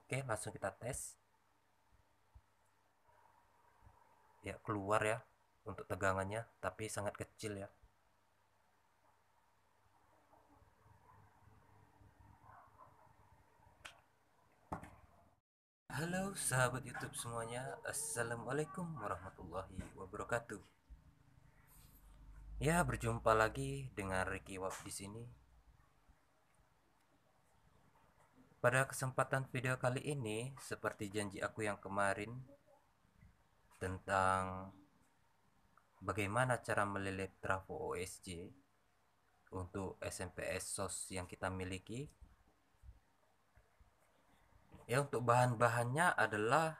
Oke, langsung kita tes. Ya, keluar ya untuk tegangannya, tapi sangat kecil ya. Halo sahabat YouTube semuanya. Assalamualaikum warahmatullahi wabarakatuh. Ya, berjumpa lagi dengan Ricky Wap di sini. Pada kesempatan video kali ini, seperti janji aku yang kemarin tentang bagaimana cara melilit trafo OSJ untuk SMPS SOS yang kita miliki. Ya, untuk bahan-bahannya adalah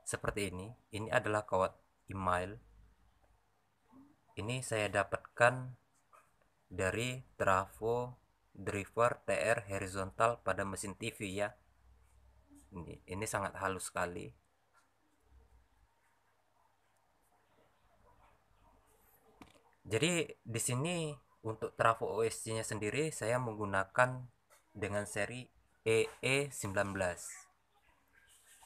seperti ini. Ini adalah kawat email. Ini saya dapatkan dari trafo driver TR horizontal pada mesin TV ya. Ini sangat halus sekali. Jadi di sini untuk trafo OSC-nya sendiri saya menggunakan dengan seri EE19.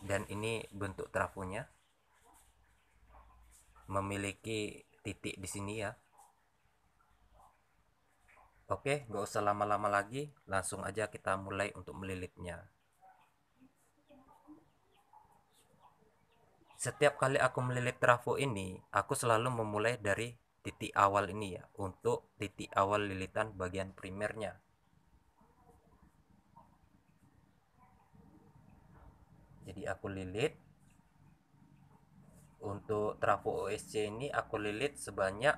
Dan ini bentuk trafonya. Memiliki titik di sini ya. Oke, nggak usah lama-lama lagi, langsung aja kita mulai untuk melilitnya. Setiap kali aku melilit trafo ini, aku selalu memulai dari titik awal ini ya, untuk titik awal lilitan bagian primernya. Jadi aku lilit. Untuk trafo OSC ini aku lilit sebanyak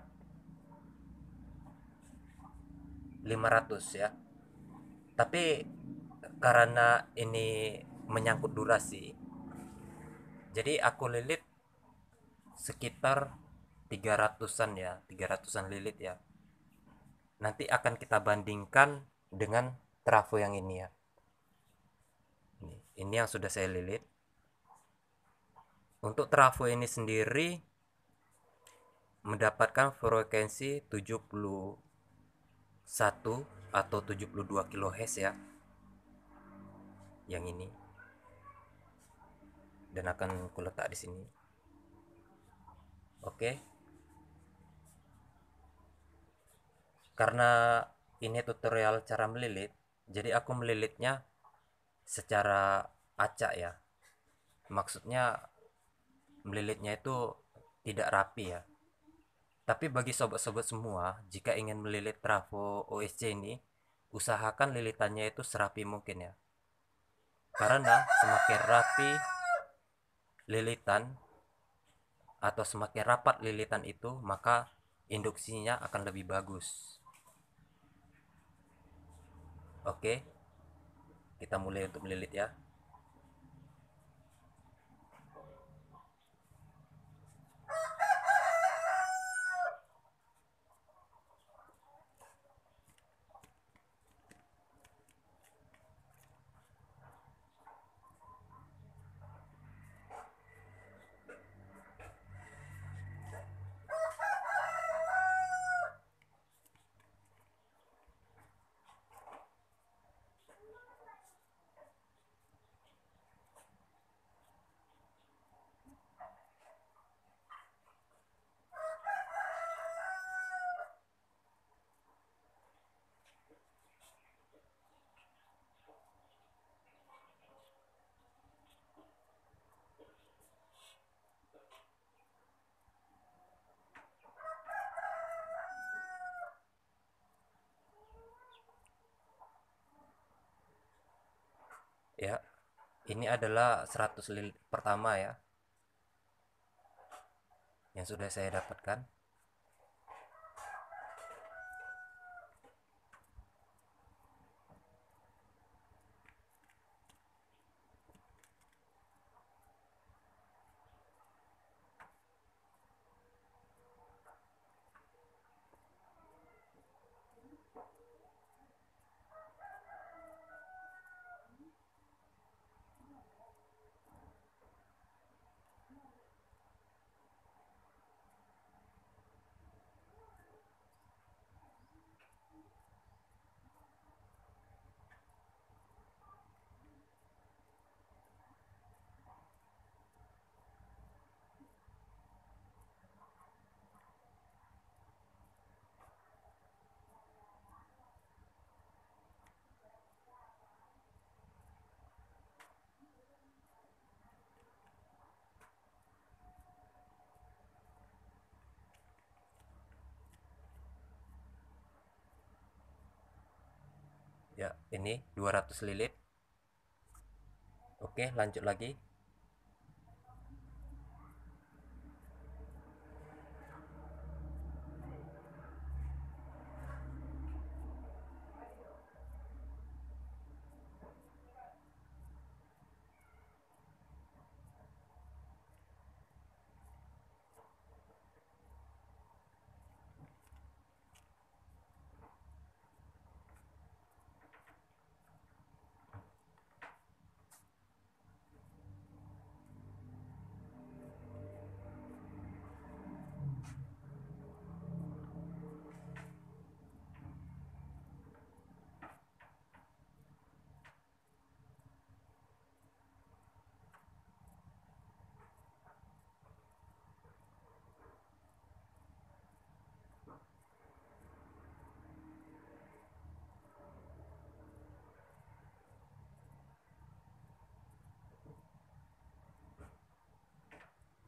500 ya. Tapi karena ini menyangkut durasi, jadi aku lilit sekitar 300-an ya, 300-an lilit ya. Nanti akan kita bandingkan dengan trafo yang ini ya. Ini yang sudah saya lilit. Untuk trafo ini sendiri mendapatkan frekuensi 71 atau 72 kHz ya. Yang ini. Dan akan kuletak di sini. Oke. Karena ini tutorial cara melilit, jadi aku melilitnya secara acak ya. Maksudnya melilitnya itu tidak rapi ya. Tapi bagi sobat-sobat semua, jika ingin melilit trafo OSC ini, usahakan lilitannya itu serapi mungkin ya. Karena semakin rapi lilitan atau semakin rapat lilitan itu, maka induksinya akan lebih bagus. Oke, kita mulai untuk melilit ya. Ya, ini adalah 100 lilit pertama ya yang sudah saya dapatkan. Ya, ini 200 lilit. Oke, lanjut lagi.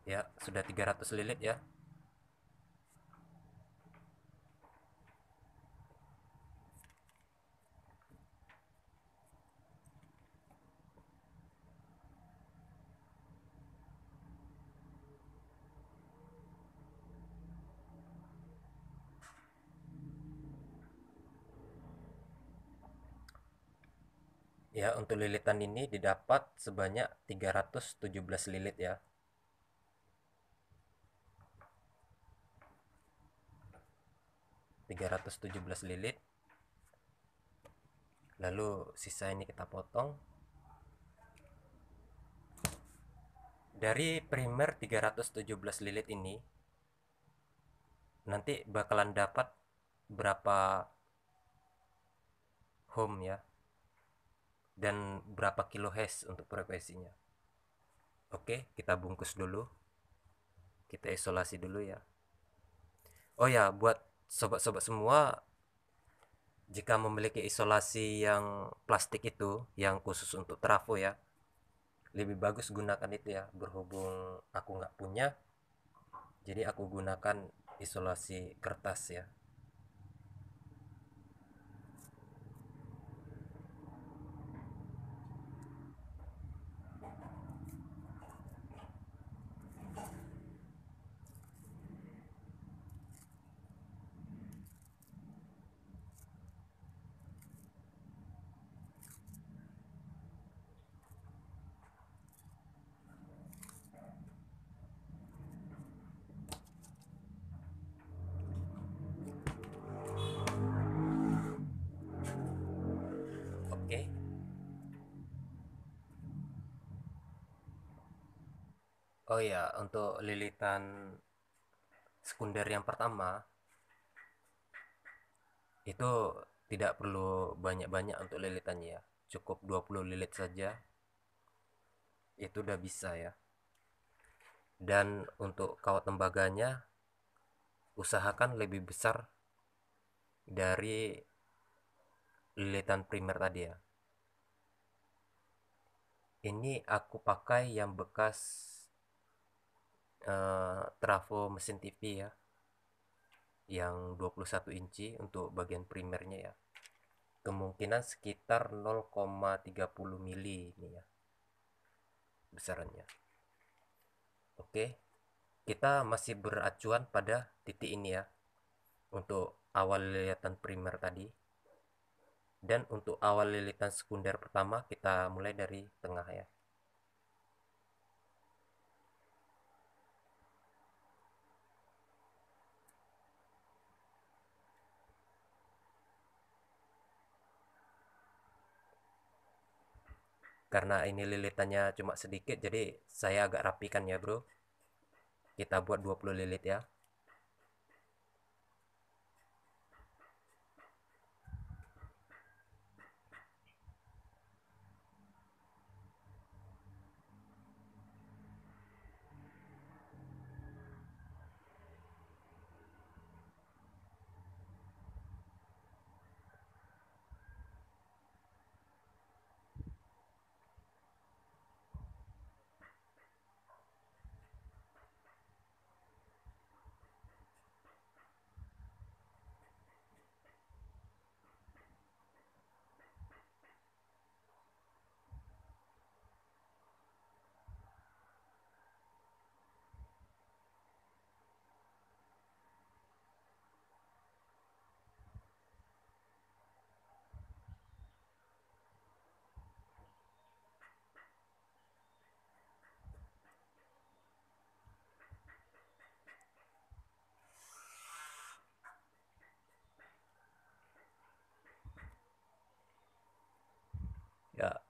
Ya, sudah 300 lilit ya. Ya, untuk lilitan ini didapat sebanyak 317 lilit ya. 317 lilit. Lalu sisa ini kita potong. Dari primer 317 lilit ini nanti bakalan dapat berapa home ya, dan berapa kilohertz untuk frekuensinya. Oke, kita bungkus dulu. Kita isolasi dulu ya. Oh ya, buat sobat-sobat semua, jika memiliki isolasi yang plastik itu, yang khusus untuk trafo ya, lebih bagus gunakan itu ya. Berhubung aku nggak punya, jadi aku gunakan isolasi kertas ya. Oke. Oh ya, untuk lilitan sekunder yang pertama itu tidak perlu banyak-banyak untuk lilitannya ya. Cukup 20 lilit saja itu udah bisa ya. Dan untuk kawat tembaganya usahakan lebih besar dari lilitan primer tadi ya. Ini aku pakai yang bekas trafo mesin TV ya, yang 21 inci untuk bagian primernya ya. Kemungkinan sekitar 0,30 mili ini ya besarannya. Oke, kita masih beracuan pada titik ini ya untuk awal lilitan primer tadi. Dan untuk awal lilitan sekunder pertama kita mulai dari tengah ya. Karena ini lilitannya cuma sedikit, jadi saya agak rapikan ya bro. Kita buat 20 lilit ya.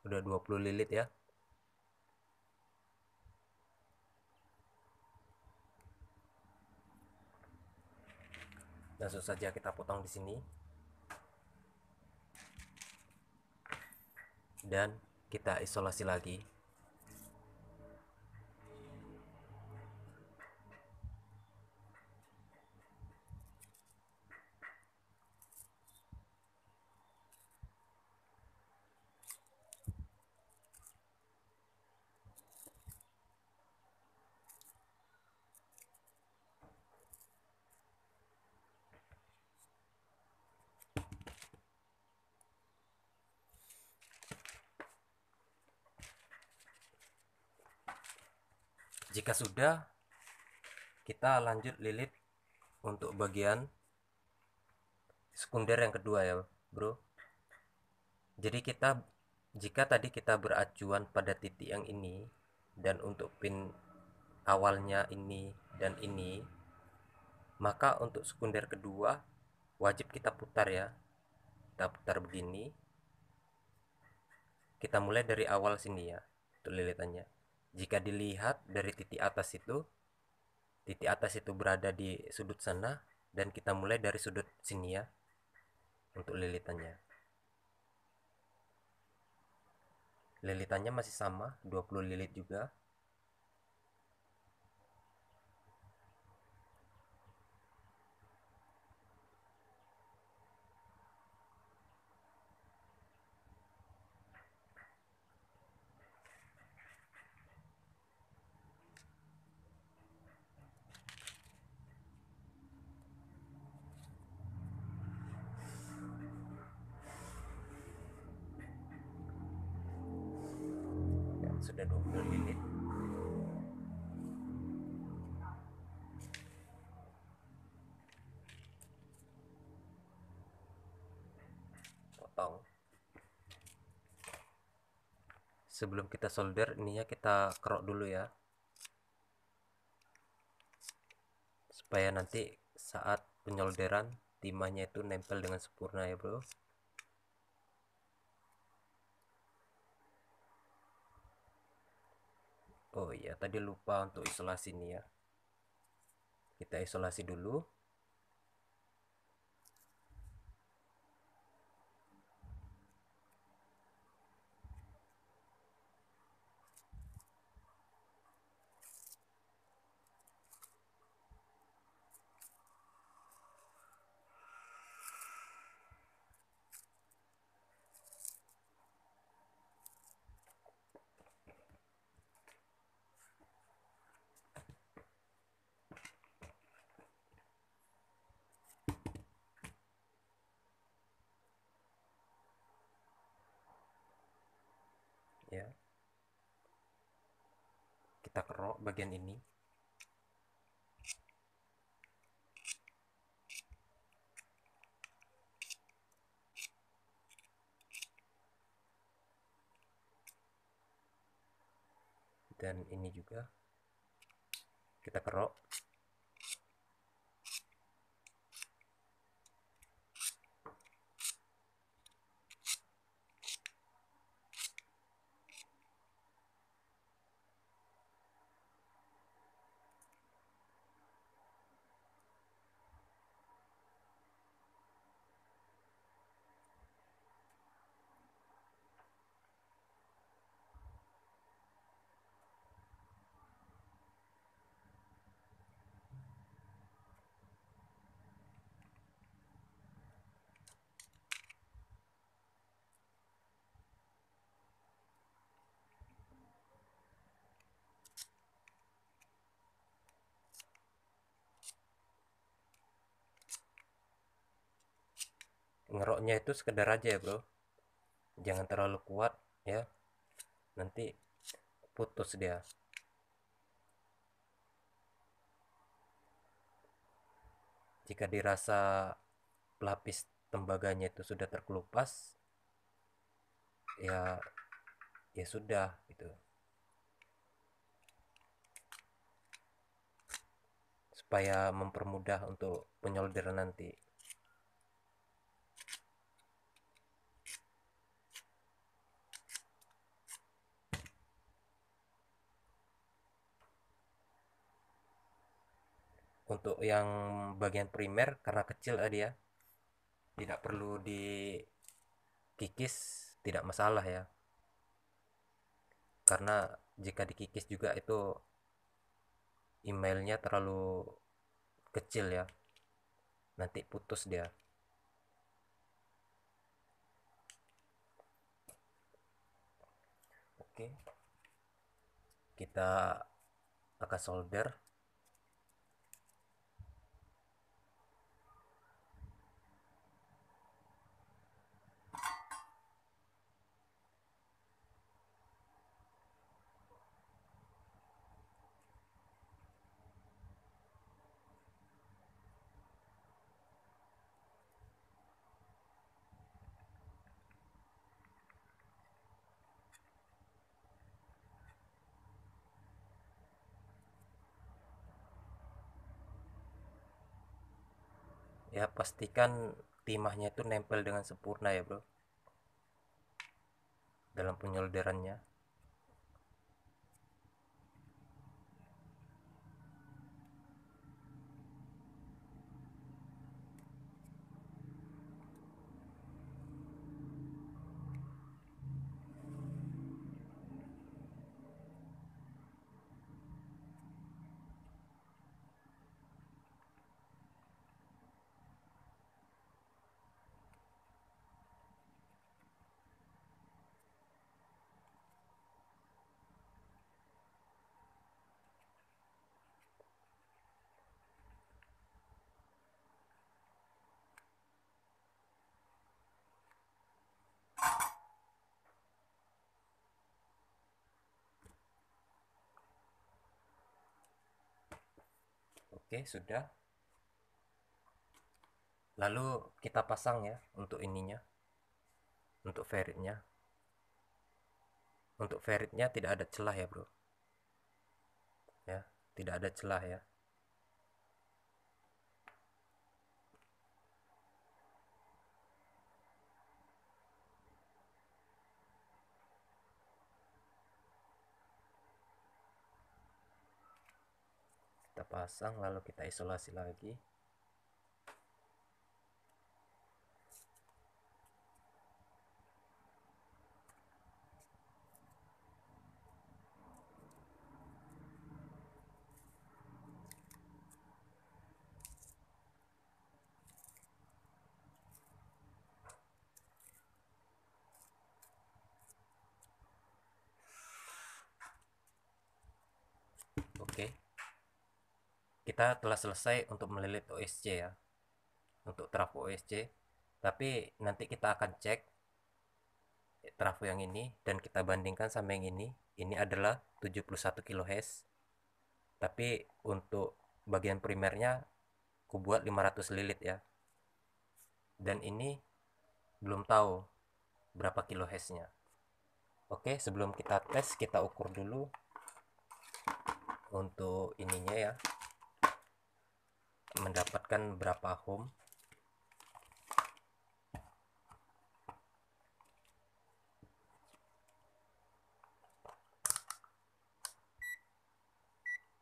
Udah 20 lilit ya. Langsung saja kita potong di sini dan kita isolasi lagi. Jika sudah, kita lanjut lilit untuk bagian sekunder yang kedua ya bro. Jadi jika tadi kita beracuan pada titik yang ini, dan untuk pin awalnya ini dan ini, maka untuk sekunder kedua wajib kita putar ya. Kita putar begini. Kita mulai dari awal sini ya untuk lilitannya. Jika dilihat dari titik atas itu berada di sudut sana, dan kita mulai dari sudut sini ya untuk lilitannya. Lilitannya masih sama, 20 lilit juga. Ya, sudah 20 lilit. Potong. Sebelum kita solder, ininya kita kerok dulu ya, supaya nanti saat penyolderan timahnya itu nempel dengan sempurna ya bro. Oh iya, tadi lupa untuk isolasi nih ya. Kita isolasi dulu. Ya, kita kerok bagian ini. Dan ini juga kita kerok. Ngeroknya itu sekedar aja ya bro, jangan terlalu kuat ya, nanti putus dia. Jika dirasa pelapis tembaganya itu sudah terkelupas, ya ya sudah gitu, supaya mempermudah untuk penyolderan nanti. Untuk yang bagian primer karena kecil dia tidak perlu dikikis, tidak masalah ya, karena jika dikikis juga itu emailnya terlalu kecil ya, nanti putus dia. Oke, kita akan solder. Ya pastikan timahnya itu nempel dengan sempurna ya bro, dalam penyolderannya. Oke sudah, lalu kita pasang ya untuk ininya, untuk feritnya. Untuk feritnya tidak ada celah ya bro, ya tidak ada celah ya. Kita pasang lalu kita isolasi lagi. Oke, kita telah selesai untuk melilit OSC ya, untuk trafo OSC. Tapi nanti kita akan cek trafo yang ini dan kita bandingkan sama yang ini. Ini adalah 71 kHz, tapi untuk bagian primernya aku buat 500 lilit ya, dan ini belum tahu berapa kHz-nya. Oke, sebelum kita tes kita ukur dulu untuk ininya ya, mendapatkan berapa ohm.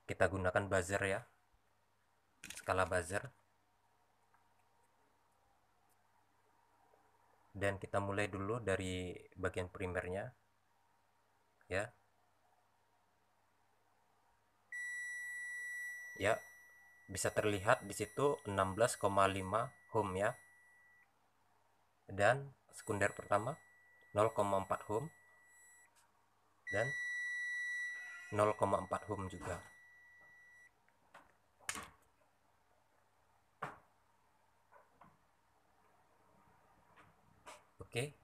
Kita gunakan buzzer ya, skala buzzer, dan kita mulai dulu dari bagian primernya ya. Ya, bisa terlihat di situ 16,5 ohm ya, dan sekunder pertama 0,4 ohm dan 0,4 ohm juga. Oke,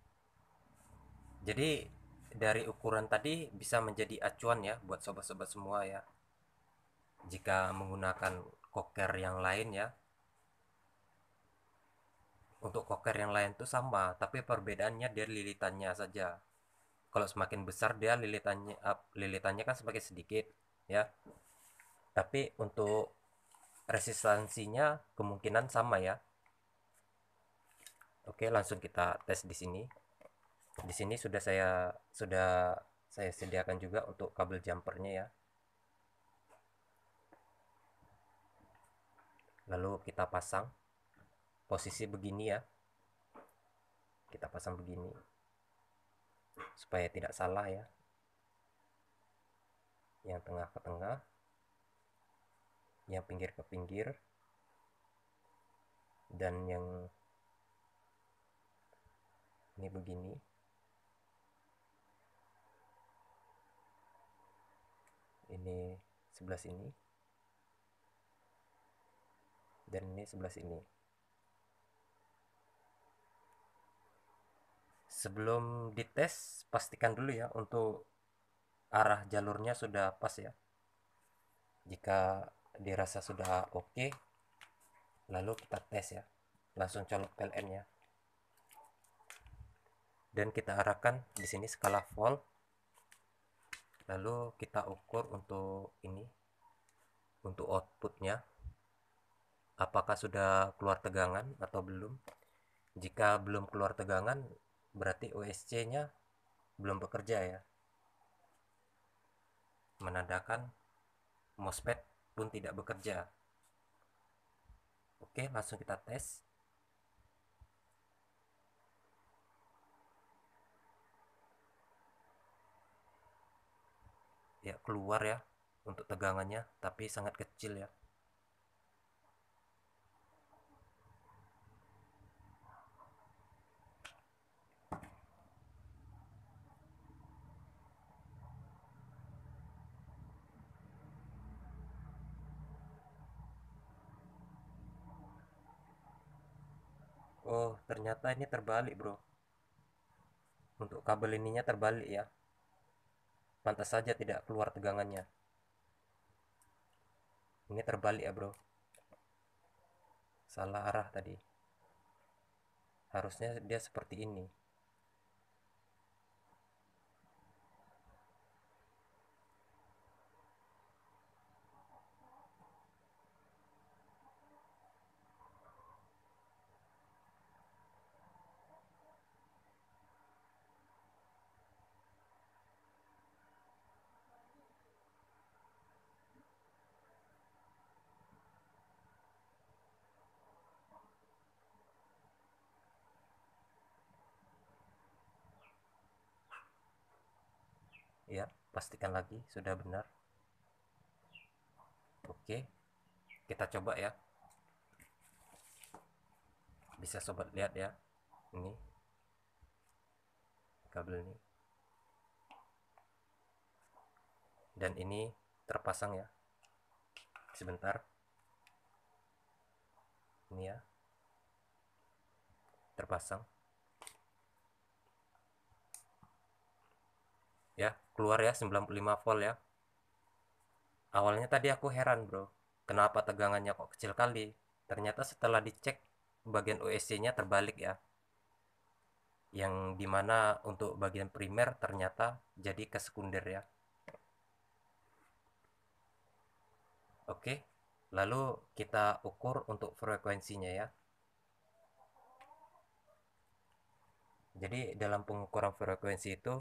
jadi dari ukuran tadi bisa menjadi acuan ya buat sobat-sobat semua ya, jika menggunakan koker yang lain ya. Untuk koker yang lain tuh sama, tapi perbedaannya dari lilitannya saja. Kalau semakin besar dia lilitannya kan semakin sedikit ya, tapi untuk resistansinya kemungkinan sama ya. Oke, langsung kita tes di sini. Di sini sudah saya sediakan juga untuk kabel jumpernya ya. Lalu kita pasang posisi begini ya, kita pasang begini supaya tidak salah ya, yang tengah ke tengah, yang pinggir ke pinggir, dan yang ini begini. Ini sebelah sini, dan ini sebelah sini. Sebelum dites, pastikan dulu ya untuk arah jalurnya sudah pas ya. Jika dirasa sudah oke, lalu kita tes ya, langsung colok PLN ya, dan kita arahkan di sini skala volt. Lalu kita ukur untuk ini, untuk outputnya, apakah sudah keluar tegangan atau belum. Jika belum keluar tegangan, berarti OSC nya belum bekerja ya, menandakan MOSFET pun tidak bekerja. Oke, langsung kita tes. Ya, keluar ya untuk tegangannya, tapi sangat kecil ya. Oh, ternyata ini terbalik bro, untuk kabel ininya terbalik ya, pantas saja tidak keluar tegangannya. Ini terbalik ya bro, salah arah tadi, harusnya dia seperti ini. Ya, pastikan lagi sudah benar. Oke, kita coba ya, bisa sobat lihat ya, ini kabel ini, dan ini terpasang ya. Sebentar, ini ya, terpasang ya, keluar ya 95 volt ya. Awalnya tadi aku heran bro, kenapa tegangannya kok kecil kali. Ternyata setelah dicek bagian OSC nya terbalik ya, yang dimana untuk bagian primer ternyata jadi ke sekunder ya. Oke, lalu kita ukur untuk frekuensinya ya. Jadi dalam pengukuran frekuensi itu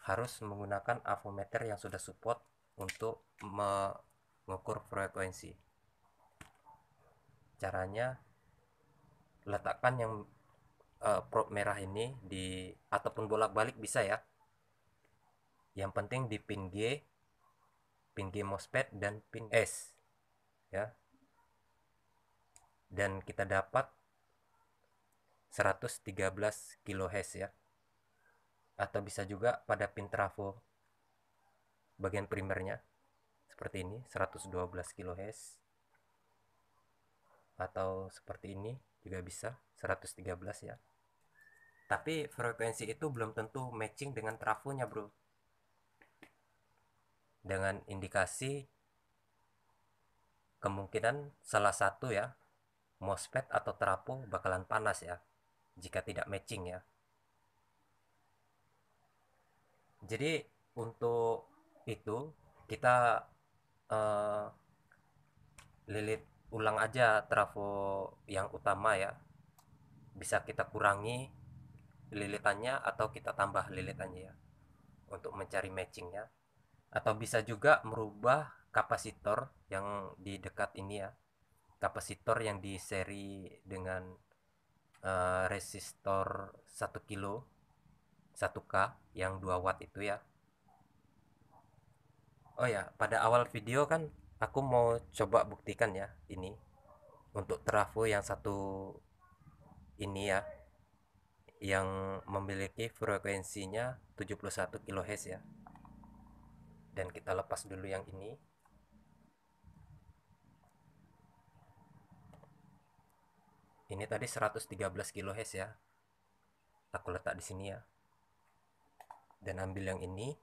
harus menggunakan avometer yang sudah support untuk mengukur frekuensi. Caranya, letakkan yang probe merah ini di, ataupun bolak-balik bisa ya. Yang penting di pin G MOSFET dan pin S ya. Dan kita dapat 113 kHz ya. Atau bisa juga pada pin trafo bagian primernya seperti ini 112 kHz, atau seperti ini juga bisa 113 ya. Tapi frekuensi itu belum tentu matching dengan trafonya bro, dengan indikasi kemungkinan salah satu ya, MOSFET atau trafo bakalan panas ya jika tidak matching ya. Jadi untuk itu kita eh, lilit ulang aja trafo yang utama ya. Bisa kita kurangi lilitannya atau kita tambah lilitannya ya untuk mencari matchingnya. Atau bisa juga merubah kapasitor yang di dekat ini ya, kapasitor yang di seri dengan resistor 1 kilo 1K yang 2 watt itu ya. Oh ya, pada awal video kan aku mau coba buktikan ya ini untuk trafo yang satu ini ya, yang memiliki frekuensinya 71 kHz ya. Dan kita lepas dulu yang ini. Ini tadi 113 kHz ya. Aku letak di sini ya. Dan ambil yang ini.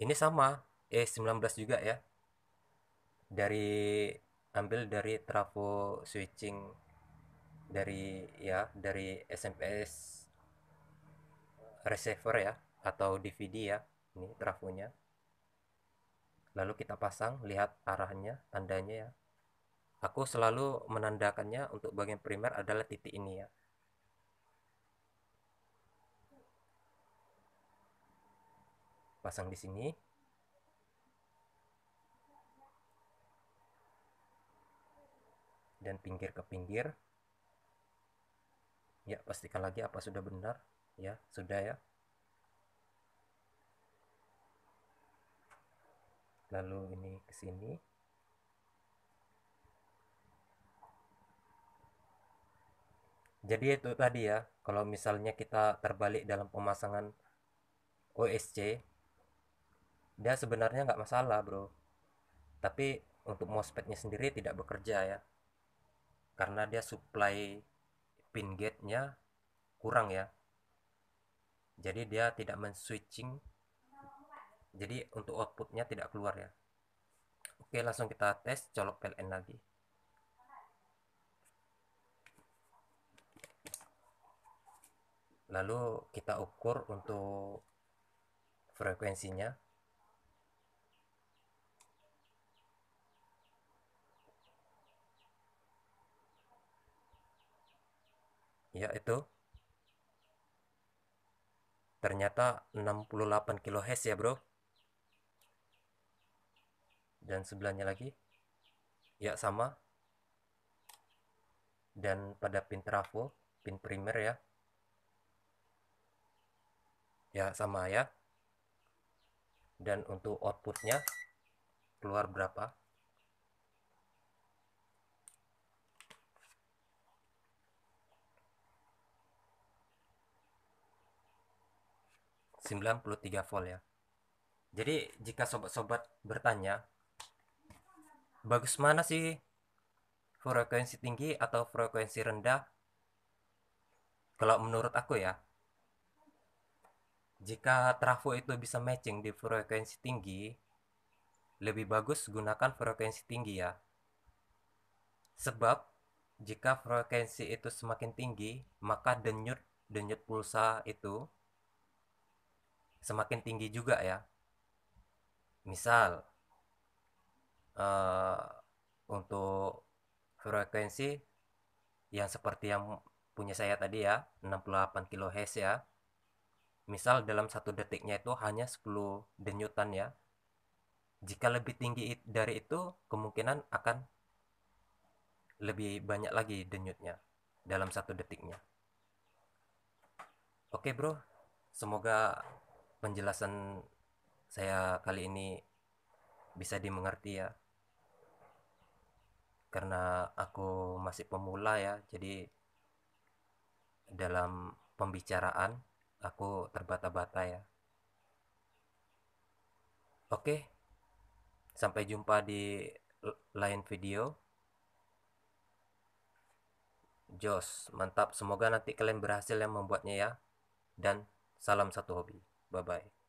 Ini sama, E19 juga ya. Ambil dari trafo switching dari SMS receiver ya, atau DVD ya. Ini trafonya. Lalu kita pasang, lihat arahnya, tandanya ya. Aku selalu menandakannya untuk bagian primer adalah titik ini ya. Pasang di sini. Dan pinggir ke pinggir. Ya, pastikan lagi apa sudah benar. Ya, sudah ya. Lalu ini ke sini. Jadi itu tadi ya, kalau misalnya kita terbalik dalam pemasangan OSC, dia sebenarnya nggak masalah bro. Tapi untuk MOSFET-nya sendiri tidak bekerja ya, karena dia supply pin gate-nya kurang ya. Jadi dia tidak men-switching, jadi untuk outputnya tidak keluar ya. Oke, langsung kita tes, colok PLN lagi. Lalu kita ukur untuk frekuensinya. Ya, itu ternyata 68 kHz ya bro. Dan sebelahnya lagi ya sama. Dan pada pin trafo, pin primer ya, ya sama ya. Dan untuk outputnya keluar berapa? 93 volt ya. Jadi jika sobat-sobat bertanya, bagus mana sih, frekuensi tinggi atau frekuensi rendah? Kalau menurut aku ya, jika trafo itu bisa matching di frekuensi tinggi, lebih bagus gunakan frekuensi tinggi ya. Sebab jika frekuensi itu semakin tinggi, maka denyut denyut pulsa itu semakin tinggi juga ya. Misal uh, untuk frekuensi yang seperti yang punya saya tadi ya, 68 kHz ya. Misal dalam satu detiknya itu hanya 10 denyutan ya. Jika lebih tinggi dari itu, kemungkinan akan lebih banyak lagi denyutnya dalam satu detiknya. Oke bro, semoga penjelasan saya kali ini bisa dimengerti ya. Karena aku masih pemula ya, jadi dalam pembicaraan aku terbata-bata ya. Oke, sampai jumpa di lain video. Jos, mantap. Semoga nanti kalian berhasil yang membuatnya ya. Dan salam satu hobi. Bye bye.